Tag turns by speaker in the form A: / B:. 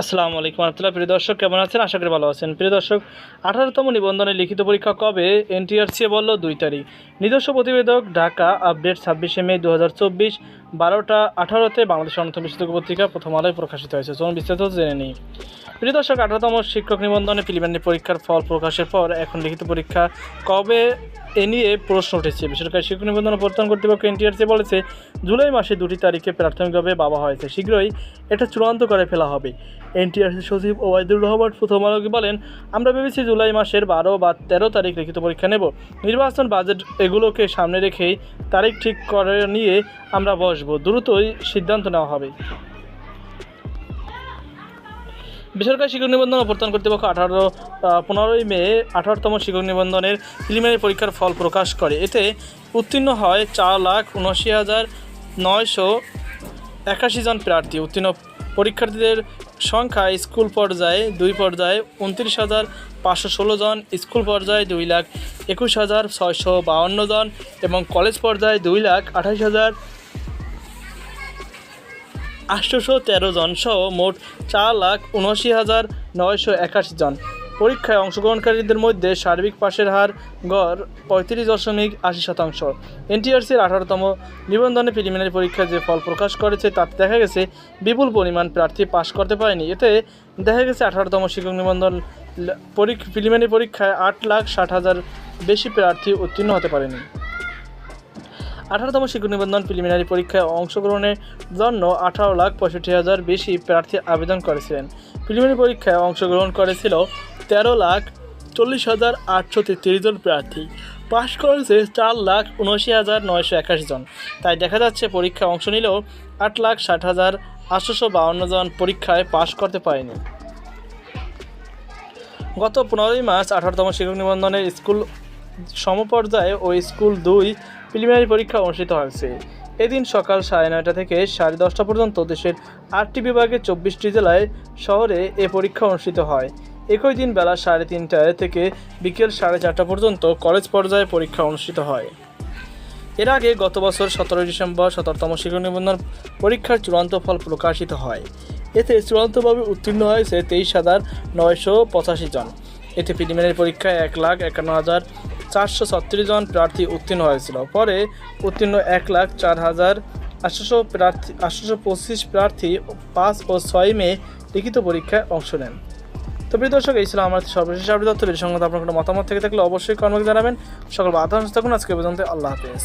A: আসসালামু আলাইকুম রহমতুল্লাহ। প্রিয় দর্শক, কেমন আছেন? আশা করি ভালো আছেন। প্রিয় দর্শক, 18তম নিবন্ধনের লিখিত পরীক্ষা কবে? এনটিআরসি বলল 2 তারিখ। নিজস্ব প্রতিবেদক, ঢাকা। আপডেট 26শে মে 2024, 12টা 18তে বাংলাদেশ অন্যতম বিশ্ববিদ্যালয় পত্রিকা প্রথম আলোয় প্রকাশিত হয়েছে। চলুন বিস্তারিত জেনে নিই। প্রিয় দর্শক, 18তম শিক্ষক নিবন্ধনে প্রিলিমিনারি পরীক্ষার ফল প্রকাশের পর এখন লিখিত পরীক্ষা কবে এ নিয়ে প্রশ্ন উঠেছে। বেসরকারি শিক্ষক নিবন্ধন প্রত্যয়ন কর্তৃপক্ষ এনটিআরসি বলেছে, জুলাই মাসে 2 তারিখে প্রাথমিকভাবে ভাবা হয়েছে, শীঘ্রই এটা চূড়ান্ত করে ফেলা হবে। এনটিআরসি সচিব ওবায়দুর রহমান প্রথম আলোকে বলেন, আমরা ভেবেছি জুলাই মাসের 12 বা 13 তারিখ লিখিত পরীক্ষা নেব। নির্বাচন, বাজেট এগুলোকে সামনে রেখেই তারিখ ঠিক করে নিয়ে আমরা বসবো। দ্রুতই সিদ্ধান্ত নেওয়া হবে। বেসরকারি শিক্ষক নিবন্ধন ও প্রত্যয়ন কর্তৃপক্ষ 15ই মে 18তম শিক্ষক নিবন্ধনের প্রিলিমিনারি পরীক্ষার ফল প্রকাশ করে। এতে উত্তীর্ণ হয় 4,09,81 জন প্রার্থী। উত্তীর্ণ পরীক্ষার্থীদের সংখ্যা স্কুল পর্যায়ে 2 পর্যায়ে 29,516 জন, স্কুল পর্যায়ে 2,21,652 জন এবং কলেজ পর্যায়ে 2,28,813 জন সহ মোট 4,79,981 জন। পরীক্ষায় অংশগ্রহণকারীদের মধ্যে সার্বিক পাশের হার গড় 35.80%। এনটিআরসির 18তম নিবন্ধনে প্রিলিমিনারি পরীক্ষায় যে ফল প্রকাশ করেছে তাতে দেখা গেছে বিপুল পরিমাণ প্রার্থী পাশ করতে পারেনি। এতে দেখা গেছে 18তম শিক্ষক নিবন্ধন প্রিলিমিনারি পরীক্ষায় 8,60,000 বেশি প্রার্থী উত্তীর্ণ হতে পারেনি। 18তম শিক্ষক নিবন্ধন প্রিলিমিনারি পরীক্ষায় অংশগ্রহণের জন্য 18,65,000 বেশি প্রার্থী আবেদন করেছিলেন। প্রিলিমিনারি পরীক্ষায় অংশগ্রহণ করেছিল 13,40,833 জন প্রার্থী। পাশ করেছে 4,79,981 জন। তাই দেখা যাচ্ছে পরীক্ষায় অংশ নিলেও 8,60,852 জন পরীক্ষায় পাশ করতে পারেনি। গত 15ই মার্চ 18তম শিক্ষক নিবন্ধনের স্কুল সমপর্যায়ে ও স্কুল 2 প্রিলিমিনারি পরীক্ষা অনুষ্ঠিত হয়েছে। এদিন সকাল 9:30 থেকে 10:30 পর্যন্ত দেশের 8টি বিভাগে 24টি জেলায় শহরে এ পরীক্ষা অনুষ্ঠিত হয়। একই দিন বেলা 3:30 থেকে বিকেল 4:30 পর্যন্ত কলেজ পর্যায়ে পরীক্ষা অনুষ্ঠিত হয়। এর আগে গত বছর 17 ডিসেম্বর 17তম শিক্ষক নিবন্ধন পরীক্ষার চূড়ান্ত ফল প্রকাশিত হয়। এতে চূড়ান্তভাবে উত্তীর্ণ হয়েছে 23,985 জন। এতে প্রিলিমিনারি পরীক্ষায় 1,51,436 জন প্রার্থী উত্তীর্ণ হয়েছিল। পরে উত্তীর্ণ 1,04,825 প্রার্থী 5 ও 6 মে লিখিত পরীক্ষায় অংশ নেন। তো প্রিয় দর্শক, এই ছিল আমার সর্বশেষ আপডেট তথ্য। এর সঙ্গে আপনার কোনো মতামত থেকে থাকলে অবশ্যই কমেন্টে জানাবেন। সকল বাধা থাকুন। আজকে পর্যন্ত আল্লাহ হাফেজ।